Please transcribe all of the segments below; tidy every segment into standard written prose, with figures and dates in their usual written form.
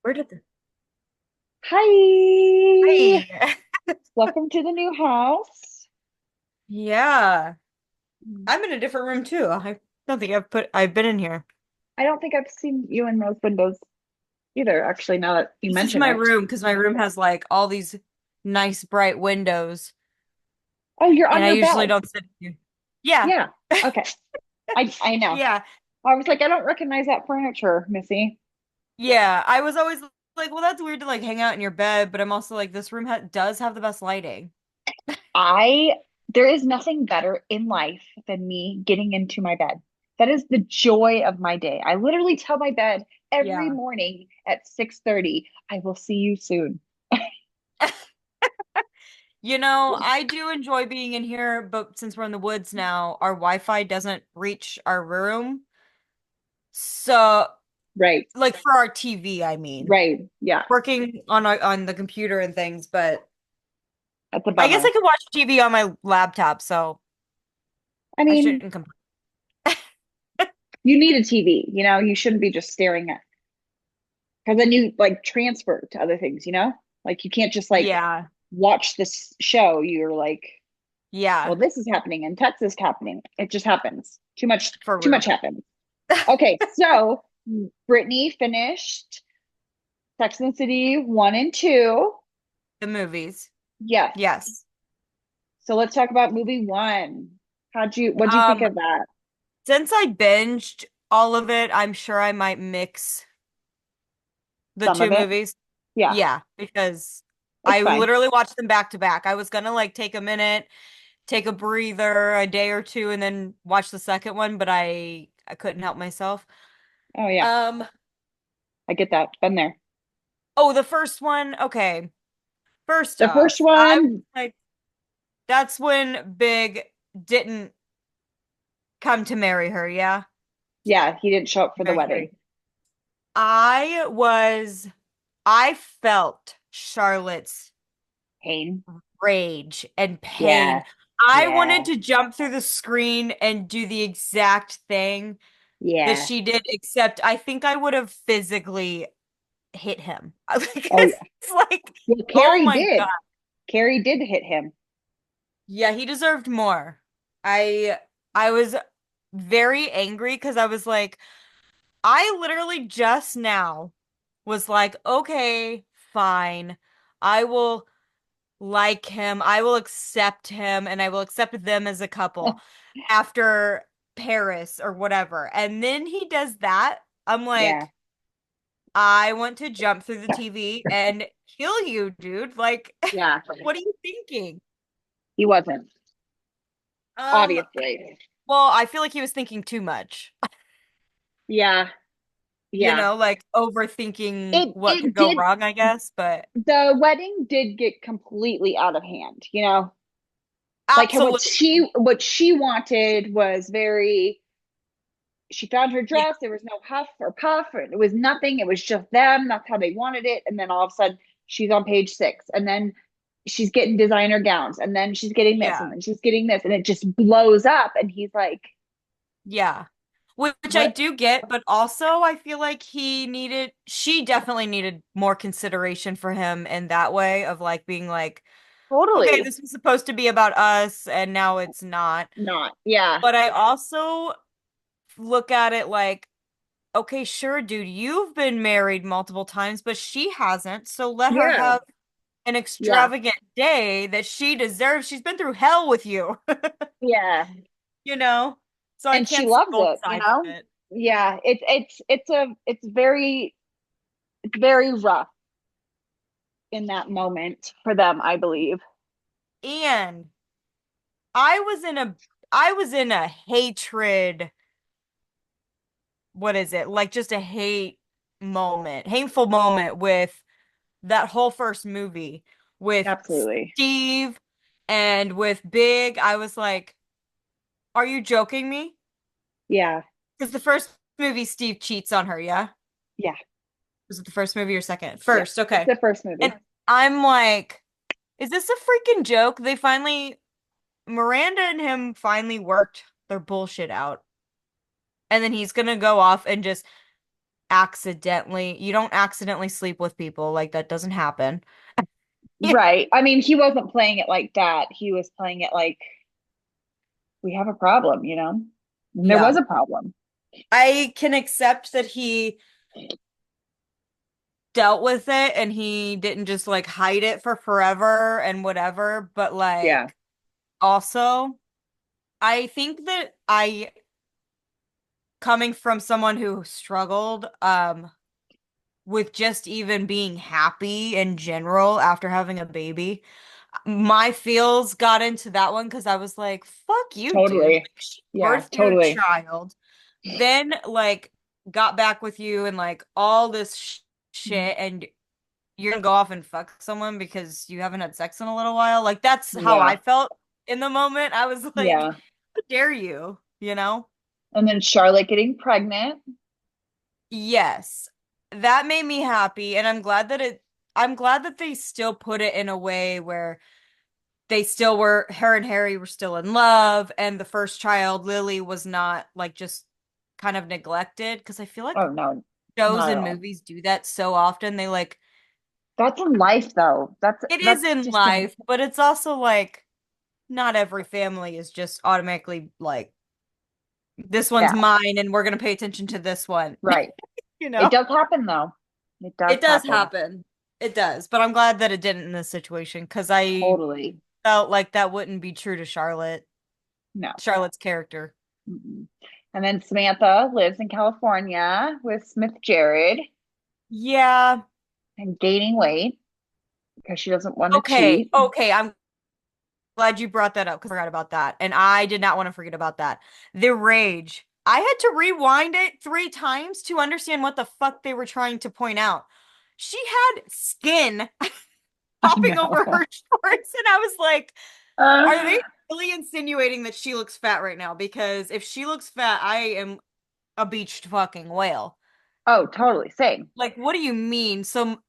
Where did the Hi, Hi. welcome to the new house. Yeah. I'm in a different room too. I don't think I've been in here. I don't think I've seen you in those windows either, actually, now that you This is mention my it. room because my room has like all these nice bright windows Oh, you're and on I your usually bed. don't sit here. Yeah. Yeah. Okay. I know. Yeah. I was like, I don't recognize that furniture, Missy. Yeah. I was always like, well, that's weird to like hang out in your bed, but I'm also like, this room ha does have the best lighting. I There is nothing better in life than me getting into my bed. That is the joy of my day. I literally tell my bed every Yeah. morning at 6:30, I will see you soon. I do enjoy being in here, but since we're in the woods now, our Wi-Fi doesn't reach our room. So Right. like for our TV, I mean, Right. Yeah. working on the computer and things, but That's a I guess I bummer. could watch TV on my laptop, so I I mean, shouldn't complain. you need a TV, you shouldn't be just staring at because then you like transfer to other things. Like you can't just like Yeah, watch this show. You're like, well, yeah, this is happening in Texas happening. It just happens. for Too much real. happens. Okay, so Brittany finished Sex and the City 1 and 2. The movies. Yes. Yes. So let's talk about movie one. What'd you think Um, of that? since I binged all of it, I'm sure I might mix the Some of two it? movies. Yeah, Yeah, because it's I fine. literally watched them back to back. I was gonna like take a minute, take a breather, a day or two, and then watch the second one, but I couldn't help myself. Oh yeah, Um, I get that. Been there. oh, the first one, okay. First The first off, I was one, like, that's when Big didn't come to marry her, yeah? yeah, he didn't show up for the Marry wedding. Carrie. I was, I felt Charlotte's Pain. rage and pain. Yeah. I Yeah. wanted to jump through the screen and do the exact thing that Yeah. she did, except I think I would have physically hit him. Oh Because yeah. it's like, Well, oh Carrie my did. God. Carrie did hit him. Yeah, he deserved more. I I was very angry because I was like, I literally just now was like, okay, fine. I will like him. I will accept him and I will accept them as a couple after Paris or whatever. And then he does that. I'm Yeah. like, I want to jump through the TV and kill you, dude. Like, Yeah. what are you thinking? He wasn't, Um, obviously. well, I feel like he was thinking too much. Yeah. Yeah. Like overthinking It what could it go did wrong, I guess, but the wedding did get completely out of hand. Like absolutely. what she wanted was very she found her Yeah, dress, there was no huff or puff, it was nothing, it was just them, that's how they wanted it. And then all of a sudden she's on page 6, and then she's getting designer gowns, and then she's getting this, and yeah, then she's getting this, and it just blows up, and he's like, yeah. Which I what? do get, but also I feel like she definitely needed more consideration for him in that way of like being like, okay, Totally this was supposed to be about us and now it's not. not. Yeah. But I also look at it like, okay, sure, dude, you've been married multiple times, but she hasn't. So let her Yeah. have an Yeah. extravagant day that she deserves. She's been through hell with you, Yeah. you know? So I And she can't see loves both it, sides of it. yeah, it's very rough in that moment for them, I believe. And I was in a I was in a hatred, what is it? Like just a hateful moment with that whole first movie with Absolutely. Steve and with Big. I was like, are you joking me? Yeah. Because the first movie, Steve cheats on her, yeah? Yeah. Was it the first movie or second? Yeah. First, It's okay. the first movie. And I'm like, is this a freaking joke? Miranda and him finally worked their bullshit out. And then he's gonna go off and just you don't accidentally sleep with people. Like that doesn't happen. Right. I mean, he wasn't playing it like that. He was playing it like we have a problem, you know? And there was Yeah. a problem. I can accept that he dealt with it and he didn't just like hide it for forever and whatever, but Yeah. like also I think that I coming from someone who struggled with just even being happy in general after having a baby, my feels got into that one because I was like, fuck you, dude. Totally. Like she Yeah, birthed your totally. child, then like got back with you and like all this shit and you're gonna go off and fuck someone because you haven't had sex in a little while. Like that's how I Yeah. felt in the moment. I was like, Yeah. how dare you? You know? And then Charlotte getting pregnant. Yes. That made me happy and I'm glad that they still put it in a way where they still were her and Harry were still in love and the first child, Lily, was not like just kind of neglected because I feel like Oh no, shows not at and all. movies do that so often. They like That's in life though. it is That's in just in life, but it's also like not every family is just automatically like this one's yeah, mine and we're gonna pay attention to this one. right. You It know? does happen though. It does It does happen. happen. It does, but I'm glad that it didn't in this situation because I Totally. felt like that wouldn't be true to No. Charlotte's character. Mm-mm. And then Samantha lives in California with Smith Jared Yeah. and gaining weight because she doesn't want to Okay. cheat. Okay. I'm glad you brought that up because I forgot about that. And I did not want to forget about that. The rage. I had to rewind it 3 times to understand what the fuck they were trying to point out. She had skin I popping over know. her shorts, and I was like, are they Uh, really insinuating that she looks fat right now? Because if she looks fat, I am a beached fucking whale. oh, totally. Same. Like, what do you mean? So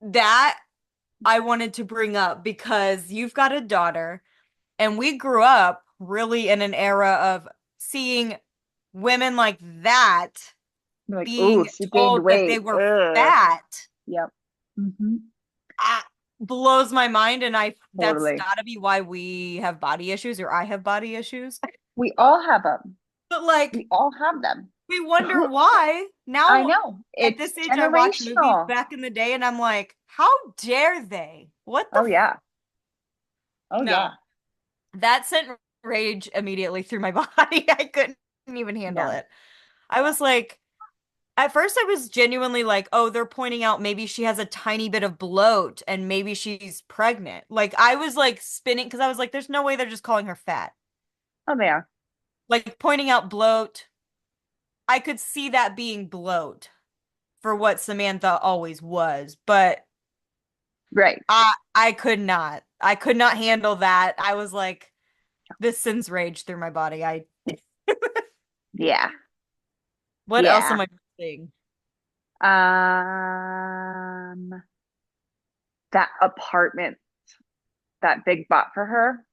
that I wanted to bring up because you've got a daughter, and we grew up really in an era of seeing women like that You're like, oh, being she gained told that they weight. were Ugh. fat. Yep. Hmm. Ah, blows my mind, and I that's Totally. gotta be why we have body issues or I have body issues. We all have them. But like We all have them. we wonder why. I Now know. at It's this age I watch movies generational. back in the day and I'm like, how dare they? What the Oh, yeah. Oh, no. yeah. That sent rage immediately through my body. I couldn't even handle Yeah. it. I was like, at first I was genuinely like, oh, they're pointing out maybe she has a tiny bit of bloat and maybe she's pregnant. Like I was like spinning because I was like, there's no way they're just calling her fat. Oh, yeah. Like pointing out bloat, I could see that being bloat for what Samantha always was, but Right. I could not. I could not handle that. I was like, this sends rage through my body. I Yeah. what else Yeah. am I missing? Um, that apartment that Big bought for her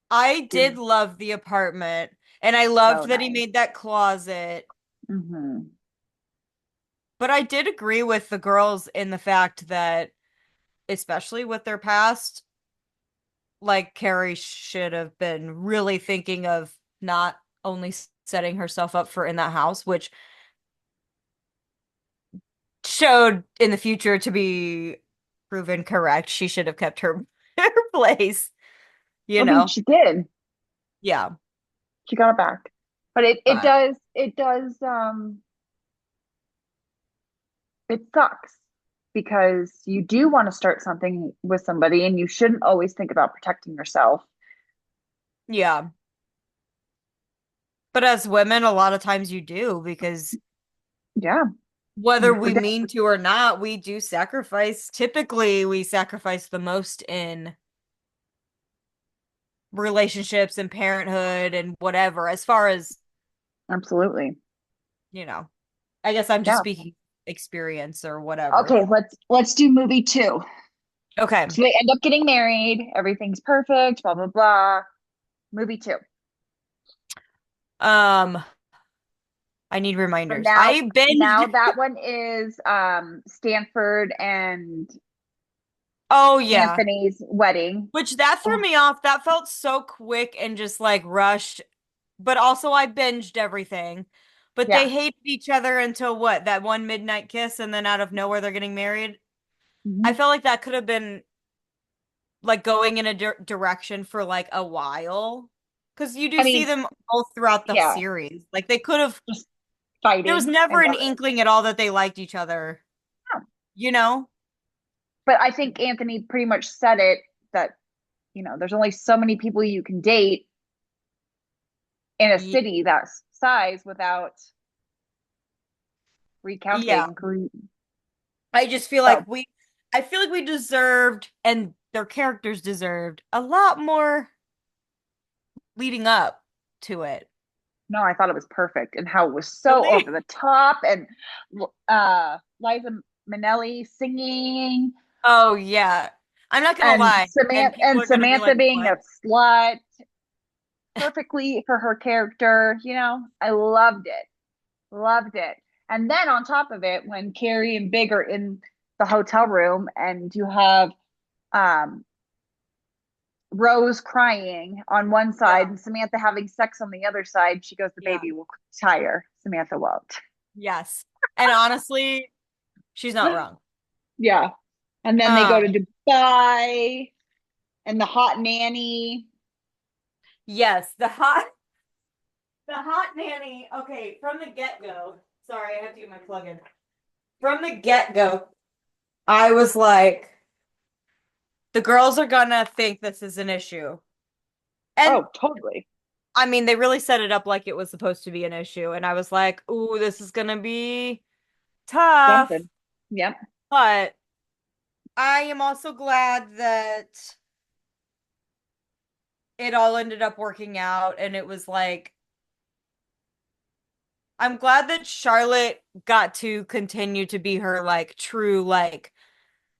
I is did love the apartment and I loved so that he nice. made that closet. Hmm. But I did agree with the girls in the fact that, especially with their past, like Carrie should have been really thinking of not only setting herself up for in that house, which showed in the future to be proven correct. She should have kept her her place, you I mean, know. she did. Yeah, She got it back. But but it does it sucks because you do want to start something with somebody and you shouldn't always think about protecting yourself. yeah. But as women, a lot of times you do because Yeah, whether you we forget. mean to or not, we do sacrifice. Typically, we sacrifice the most in relationships and parenthood and whatever, as far as, Absolutely. you know, I guess I'm just Yeah. speaking experience or whatever. Okay, let's do movie two. Okay. So they end up getting married, everything's perfect, blah blah blah. Movie two. Um, I need So reminders. now I binged. now that one is Stanford and Oh yeah. Anthony's wedding. Which that threw Oh, me off. That felt so quick and just like rushed. But also I binged everything. But they yeah. hated each other until what? That one midnight kiss and then out of nowhere they're getting married. I Mhm. felt like that could have been like going in a direction for like a while. Because you do I see mean, them all throughout the yeah, series. Like they could have, just there was fighting. I never an love it. inkling at all that they liked each other, Yeah. you know? But I think Anthony pretty much said it that, there's only so many people you can date in a Ye- city that size without Yeah. recounting. I just feel like So, I feel like we deserved, and their characters deserved, a lot more leading up to it. no, I thought it was perfect and how it was so Really? over the top and Liza Minnelli singing Oh, yeah. I'm not gonna and lie, and people are gonna be Samantha like, being what? a slut perfectly for her character. I loved it. Loved it. And then on top of it, when Carrie and Big are in the hotel room and you have um, Rose crying on one side Yeah. and Samantha having sex on the other side, she goes, the Yeah. baby will tire. Samantha won't. Yes. And honestly, she's not wrong. Yeah. And then they go to Um, Dubai and the hot nanny. yes, the hot nanny. Okay, from the get-go. Sorry, I have to get my plug in. From the get-go, I was like, the girls are gonna think this is an issue. And Oh, totally. I mean, they really set it up like it was supposed to be an issue. And I was like, ooh, this is gonna be tough. Something. Yep. But I am also glad that it all ended up working out. And it was like, I'm glad that Charlotte got to continue to be her like true, like,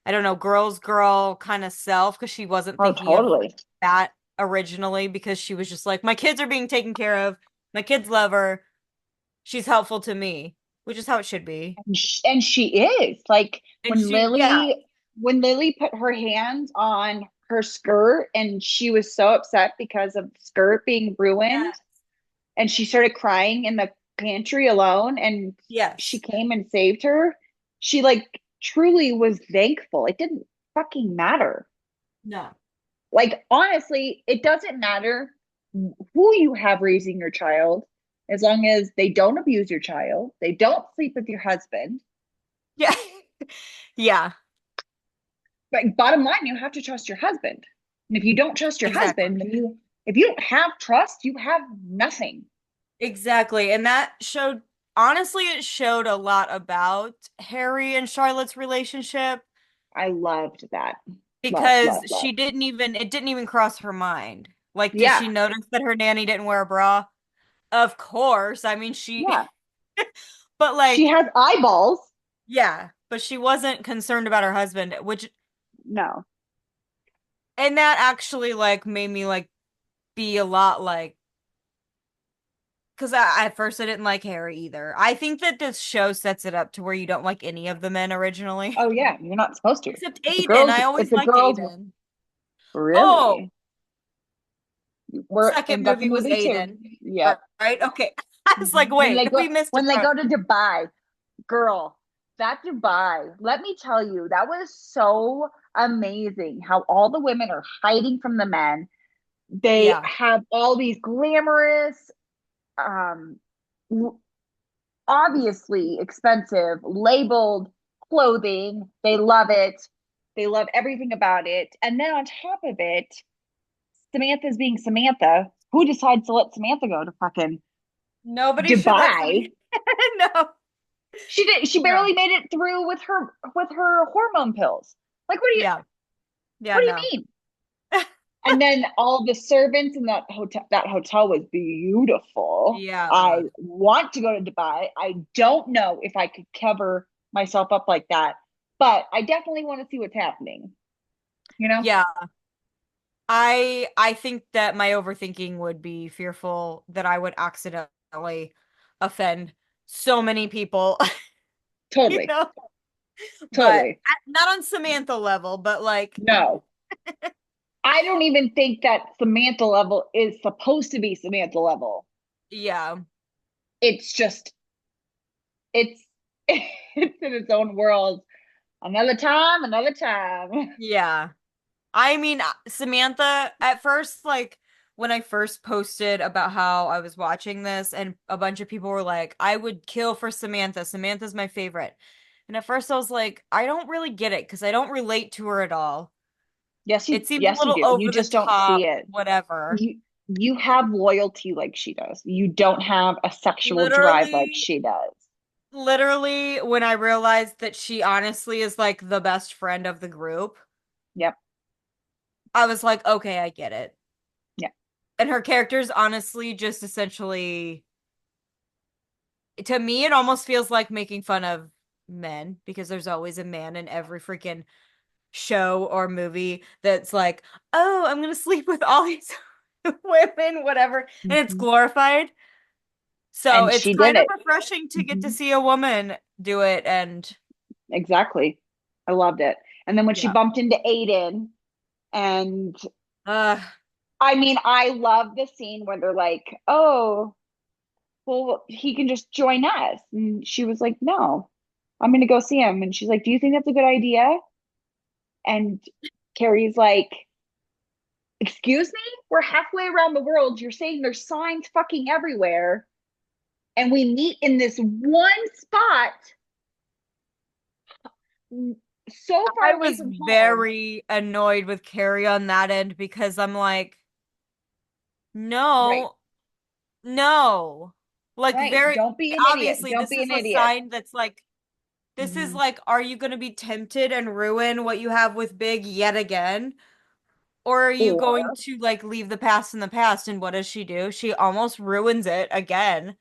I don't know, girl's girl kind of self because she wasn't Oh, thinking of totally. that originally because she was just like, my kids are being taken care of. My kids love her. She's helpful to me, which is how it should be. And she is like And she, yeah, When Lily put her hands on her skirt and she was so upset because of the skirt being ruined yeah, and she started crying in the pantry alone and she yes, came and saved her. She like truly was thankful. It didn't fucking matter. no, Like honestly, it doesn't matter who you have raising your child as long as they don't abuse your child, they don't sleep with your husband. yeah, yeah, But bottom line, you have to trust your husband. And if you don't trust your exactly. husband, then if you don't have trust, you have nothing. Exactly. And that showed, honestly, it showed a lot about Harry and Charlotte's relationship I loved that. Love, because love, love. it didn't even cross her mind. Like, did Yeah. she notice that her nanny didn't wear a bra? Of course. I mean, she, Yeah. but She like, has eyeballs. yeah, but she wasn't concerned about her husband, which, No. and that actually like made me like be a lot like, because at first I didn't like Harry either. I think that this show sets it up to where you don't like any of the men originally. Oh yeah, you're not supposed to. Except It's a Aiden. girls I always it's a liked girls Aiden. Oh, really. We're second and that's a movie was movie too. Aiden. Yep. Right? Okay. I was like, wait, we missed a When they part. go to Dubai, girl, that Dubai, let me tell you, that was so amazing how all the women are hiding from the men. They Yeah. have all these glamorous, um, obviously expensive, labeled clothing. They love it. They love everything about it. And then on top of it, Samantha's being Samantha. Who decides to let Samantha go to fucking Nobody should let Dubai? somebody. No. She did. She No. barely made it through with her hormone pills. Like, Yeah. Yeah, what do you no. mean? And then all the servants in that hotel was beautiful. Yeah, it I was. want to go to Dubai. I don't know if I could cover myself up like that, but I definitely want to see what's happening, you know? Yeah. I think that my overthinking would be fearful that I would accidentally offend so many people, you Totally. know, but Totally. not on Samantha level, but like, No. I don't even think that Samantha level is supposed to be Samantha level. yeah, It's just it's it's in its own world. Another time, another time. yeah. I mean, Samantha, at first, like, when I first posted about how I was watching this, and a bunch of people were like, I would kill for Samantha. Samantha's my favorite. And at first, I was like, I don't really get it because I don't relate to her at all. It seems a Yes you little do. You over the just don't see top, it. whatever. You have loyalty like she does. You don't have a sexual drive like Literally, she does. literally, when I realized that she honestly is like the best friend of the group, Yep. I was like, okay, I get it. Yep. And her character's honestly just essentially, to me, it almost feels like making fun of men because there's always a man in every freaking show or movie that's like, oh, I'm gonna sleep with all these women, whatever, and it's Mhm. glorified. So And it's she did kind of it. refreshing to get to Mhm. see a woman do it. And Exactly. I loved it. And then when she yeah, bumped into Aiden, and uh, I mean, I love the scene where they're like, oh, well, he can just join us. And she was like, no, I'm going to go see him. And she's like, do you think that's a good idea? And Carrie's like, excuse me? We're halfway around the world. You're saying there's signs fucking everywhere. And we meet in this one spot so I far away was from home. very annoyed with Carrie on that end because I'm like, Right. no, no. Like, Right. very Don't be an idiot. obviously, Don't this be is an a idiot. sign that's like, this is Mhm. like, are you going to be tempted and ruin what you have with Big yet again? Or are you going Or, to like leave the past in the past? And what does she do? She almost ruins it again.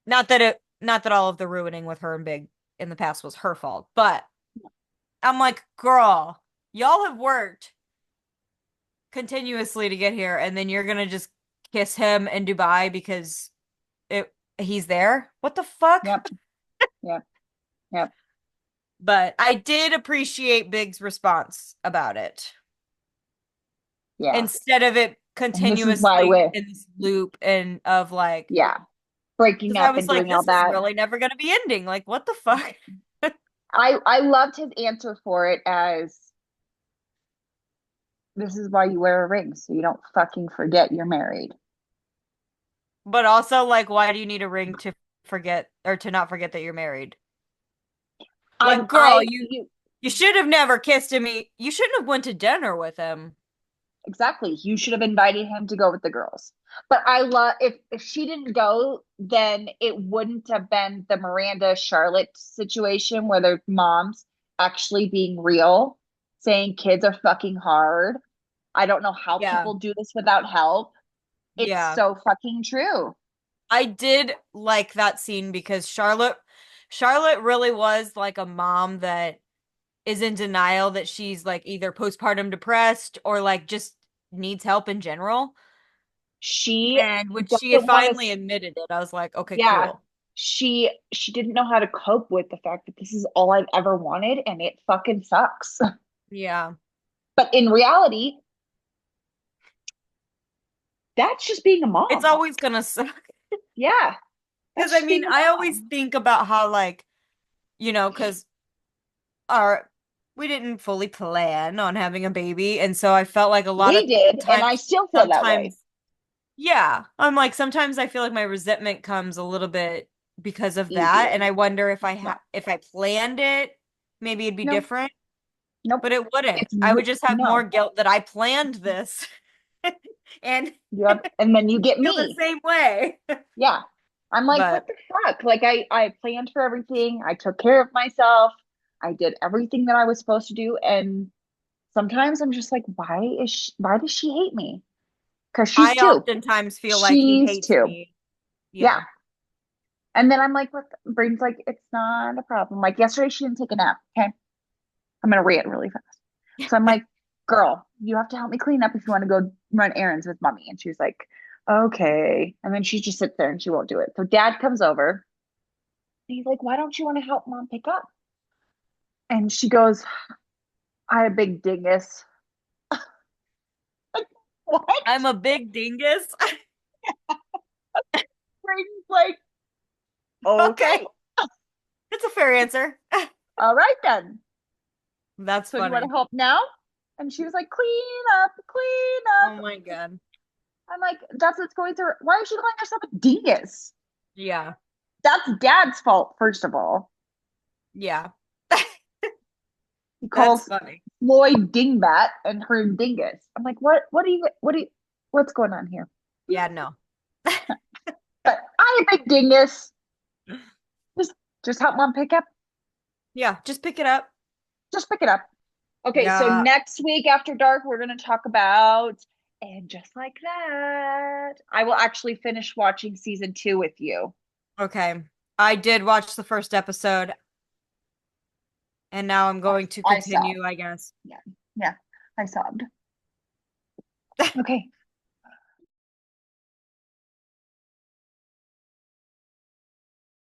Not that all of the ruining with her and Big in the past was her fault, but I'm like, girl, y'all have worked continuously to get here, and then you're gonna just kiss him in Dubai because he's there? What the fuck? yep, yep, yep. But I did appreciate Big's response about it. Yeah. Instead of it And this is why continuously with, in this loop and of like, yeah, breaking because I up was and like, doing all this is that. really never gonna be ending. Like, what the fuck? I loved his answer for it as this is why you wear a ring, so you don't fucking forget you're married. But also, like, why do you need a ring to forget or to not forget that you're married? Like, girl, I you should have never kissed him. You shouldn't have went to dinner with him. exactly. You should have invited him to go with the girls. But I love if she didn't go, then it wouldn't have been the Miranda Charlotte situation where their moms actually being real, saying kids are fucking hard. I don't know how Yeah, people do this without help. It's yeah. so fucking true. I did like that scene because Charlotte really was like a mom that is in denial that she's like either postpartum depressed or like just needs help in general. She And when she doesn't want finally to, admitted it, I was like, okay, yeah, cool. she didn't know how to cope with the fact that this is all I've ever wanted and it fucking sucks. Yeah. But in reality, that's just being a It's mom. always gonna suck. Yeah, Because that's I just mean, being a I always mom. think about how like, because our we didn't fully plan on having a baby, and so I felt like a lot of We did, and I times, still feel that way. sometimes, yeah, I'm like sometimes I feel like my resentment comes a little bit because of that, and Easier. I wonder No, if I planned it, maybe it'd be no, different, nope. but it wouldn't. It's I would just have more no. guilt that I planned this and Yep. And then you get feel the me. same way. Yeah. I'm like, what But the fuck? Like I planned for everything. I took care of myself. I did everything that I was supposed to do. And sometimes I'm just like, why does she hate me? Because I she's two. oftentimes feel like he She's hates two. me. Yeah. Yeah. And then I'm like, what Brain's like, it's not a problem. Like yesterday she didn't take a nap. Okay. I'm gonna rant really fast. So I'm like, girl, you have to help me clean up if you want to go run errands with mommy. And she was like, Okay. And then she just sits there and she won't do it. So dad comes over and he's like, why don't you want to help mom pick up? And she goes, I have a big dingus. Like, what? I'm a big dingus. Braden's like, Okay. okay, It's a fair answer. all right then. That's So do you want to funny. help now? And she was like, clean up, clean Oh up. my God. I'm like, that's what's going through. Why is she calling herself a dingus? Yeah. That's dad's fault, first of all. Yeah. He That's calls funny. Floyd dingbat and her dingus. I'm like, what's going on here? Yeah, no. But I have a big dingus. Just, just help mom pick up. Yeah, just pick it up. Just pick it up. Okay, so Yeah. next week after dark, we're going to talk about, and just like that, I will actually finish watching season 2 with you. Okay. I did watch the first episode and now I'm I, going to I saw. continue, I guess. Yeah, yeah, I sobbed. Okay,